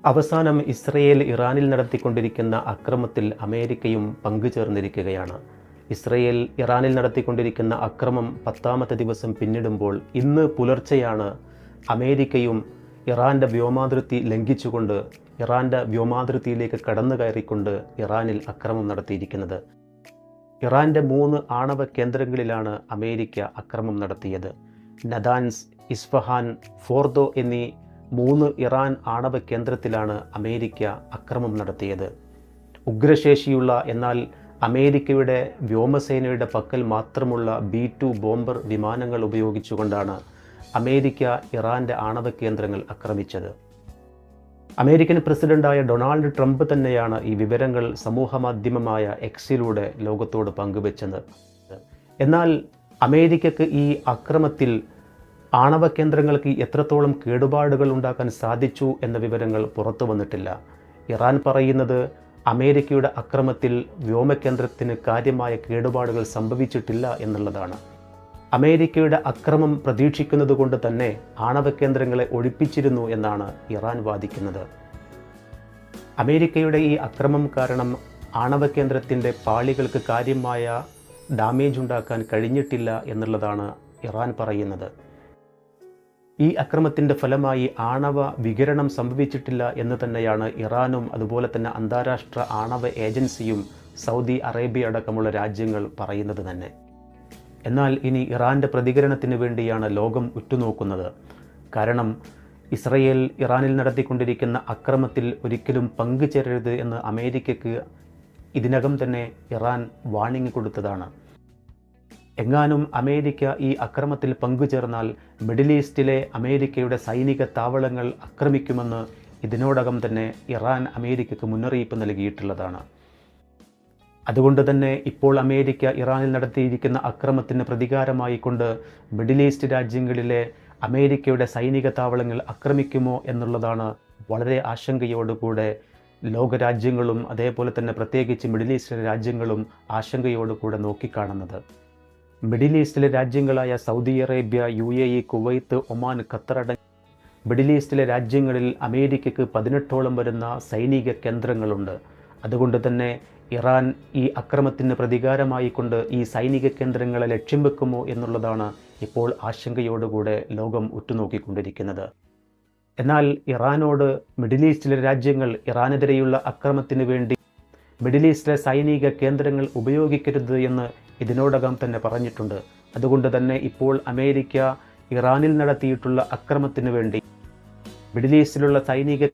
അവസാനം ഇസ്രയേൽ ഇറാനിൽ നടത്തിക്കൊണ്ടിരിക്കുന്ന അക്രമത്തിൽ അമേരിക്കയും പങ്കുചേർന്നിരിക്കുകയാണ്. ഇസ്രയേൽ ഇറാനിൽ നടത്തിക്കൊണ്ടിരിക്കുന്ന അക്രമം 10ാമത്തെ ദിവസം പിന്നിടുമ്പോൾ ഇന്ന് പുലർച്ചെയാണ് അമേരിക്കയും ഇറാൻ്റെ വ്യോമാതിർത്തി ലംഘിച്ചുകൊണ്ട് ഇറാൻ്റെ വ്യോമാതിർത്തിയിലേക്ക് കടന്നു കയറിക്കൊണ്ട് ഇറാനിൽ അക്രമം നടത്തിയിരിക്കുന്നത്. ഇറാൻ്റെ 3 ആണവ കേന്ദ്രങ്ങളിലാണ് അമേരിക്ക അക്രമം നടത്തിയത്. നദാൻസ്, ഇസ്ഫഹാൻ, ഫോർദോ എന്നീ 3 ഇറാൻ ആണവ കേന്ദ്രത്തിലാണ് അമേരിക്ക അക്രമം നടത്തിയത്. ഉഗ്രശേഷിയുള്ള എന്നാൽ അമേരിക്കയുടെ വ്യോമസേനയുടെ പക്കൽ മാത്രമുള്ള B-2 ബോംബർ വിമാനങ്ങൾ ഉപയോഗിച്ചുകൊണ്ടാണ് അമേരിക്ക ഇറാൻ്റെ ആണവ കേന്ദ്രങ്ങൾ ആക്രമിച്ചത്. അമേരിക്കൻ പ്രസിഡന്റായ ഡൊണാൾഡ് ട്രംപ് തന്നെയാണ് ഈ വിവരങ്ങൾ സമൂഹമാധ്യമമായ എക്സിലൂടെ ലോകത്തോട് പങ്കുവച്ചത്. എന്നാൽ അമേരിക്കക്ക് ഈ അക്രമത്തിൽ ആണവ കേന്ദ്രങ്ങൾക്ക് എത്രത്തോളം കേടുപാടുകൾ ഉണ്ടാക്കാൻ സാധിച്ചു എന്ന വിവരങ്ങൾ പുറത്തു വന്നിട്ടില്ല. ഇറാൻ പറയുന്നത് അമേരിക്കയുടെ അക്രമത്തിൽ വ്യോമകേന്ദ്രത്തിന് കാര്യമായ കേടുപാടുകൾ സംഭവിച്ചിട്ടില്ല എന്നുള്ളതാണ്. അമേരിക്കയുടെ അക്രമം പ്രതീക്ഷിക്കുന്നത് കൊണ്ട് തന്നെ ആണവ കേന്ദ്രങ്ങളെ ഒഴിപ്പിച്ചിരുന്നു എന്നാണ് ഇറാൻ വാദിക്കുന്നത്. അമേരിക്കയുടെ ഈ അക്രമം കാരണം ആണവ കേന്ദ്രത്തിൻ്റെ പാളികൾക്ക് കാര്യമായ ഡാമേജ് ഉണ്ടാക്കാൻ കഴിഞ്ഞിട്ടില്ല എന്നുള്ളതാണ് ഇറാൻ പറയുന്നത്. ഈ അക്രമത്തിൻ്റെ ഫലമായി ആണവ വികിരണം സംഭവിച്ചിട്ടില്ല എന്ന് തന്നെയാണ് ഇറാനും അതുപോലെ തന്നെ അന്താരാഷ്ട്ര ആണവ ഏജൻസിയും സൗദി അറേബ്യ അടക്കമുള്ള രാജ്യങ്ങൾ പറയുന്നത് തന്നെ. എന്നാൽ ഇനി ഇറാൻ്റെ പ്രതികരണത്തിന് വേണ്ടിയാണ് ലോകം ഉറ്റുനോക്കുന്നത്. കാരണം ഇസ്രയേൽ ഇറാനിൽ നടത്തിക്കൊണ്ടിരിക്കുന്ന അക്രമത്തിൽ ഒരിക്കലും പങ്കുചേരരുത് എന്ന് അമേരിക്കയ്ക്ക് ഇതിനകം തന്നെ ഇറാൻ വാണിംഗ് കൊടുത്തതാണ്. എങ്ങാനും അമേരിക്ക ഈ അക്രമത്തിൽ പങ്കുചേർന്നാൽ മിഡിൽ ഈസ്റ്റിലെ അമേരിക്കയുടെ സൈനിക താവളങ്ങൾ ആക്രമിക്കുമെന്ന് ഇതിനോടകം തന്നെ ഇറാൻ അമേരിക്കയ്ക്ക് മുന്നറിയിപ്പ് നൽകിയിട്ടുള്ളതാണ്. അതുകൊണ്ട് തന്നെ ഇപ്പോൾ അമേരിക്ക ഇറാനിൽ നടത്തിയിരിക്കുന്ന അക്രമത്തിന് പ്രതികാരമായി കൊണ്ട് മിഡിൽ ഈസ്റ്റ് രാജ്യങ്ങളിലെ അമേരിക്കയുടെ സൈനിക താവളങ്ങൾ ആക്രമിക്കുമോ എന്നുള്ളതാണ് വളരെ ആശങ്കയോടുകൂടെ ലോകരാജ്യങ്ങളും അതേപോലെ തന്നെ പ്രത്യേകിച്ച് മിഡിൽ ഈസ്റ്റ് രാജ്യങ്ങളും ആശങ്കയോടുകൂടെ നോക്കിക്കാണുന്നത്. മിഡിൽ ഈസ്റ്റിലെ രാജ്യങ്ങളായ Saudi Arabia, UAE, Kuwait, Oman, Qatar അടങ്ങിയ മിഡിൽ ഈസ്റ്റിലെ രാജ്യങ്ങളിൽ അമേരിക്കയ്ക്ക് 18ഓളം വരുന്ന സൈനിക കേന്ദ്രങ്ങളുണ്ട്. അതുകൊണ്ട് തന്നെ ഇറാൻ ഈ അക്രമത്തിന് പ്രതികാരമായി കൊണ്ട് ഈ സൈനിക കേന്ദ്രങ്ങളെ ലക്ഷ്യം വെക്കുമോ എന്നുള്ളതാണ് ഇപ്പോൾ ആശങ്കയോടുകൂടെ ലോകം ഉറ്റുനോക്കിക്കൊണ്ടിരിക്കുന്നത്. എന്നാൽ ഇറാനോട് മിഡിൽ ഈസ്റ്റിലെ രാജ്യങ്ങൾ ഇറാനെതിരെയുള്ള അക്രമത്തിന് വേണ്ടി മിഡിൽ ഈസ്റ്റിലെ സൈനിക കേന്ദ്രങ്ങൾ ഉപയോഗിക്കരുത് എന്ന് ഇതിനോടകം തന്നെ പറഞ്ഞിട്ടുണ്ട്. അതുകൊണ്ട് തന്നെ ഇപ്പോൾ അമേരിക്ക ഇറാനിൽ നടത്തിയിട്ടുള്ള അക്രമത്തിന് വേണ്ടി മിഡിൽ ഈസ്റ്റിലുള്ള സൈനിക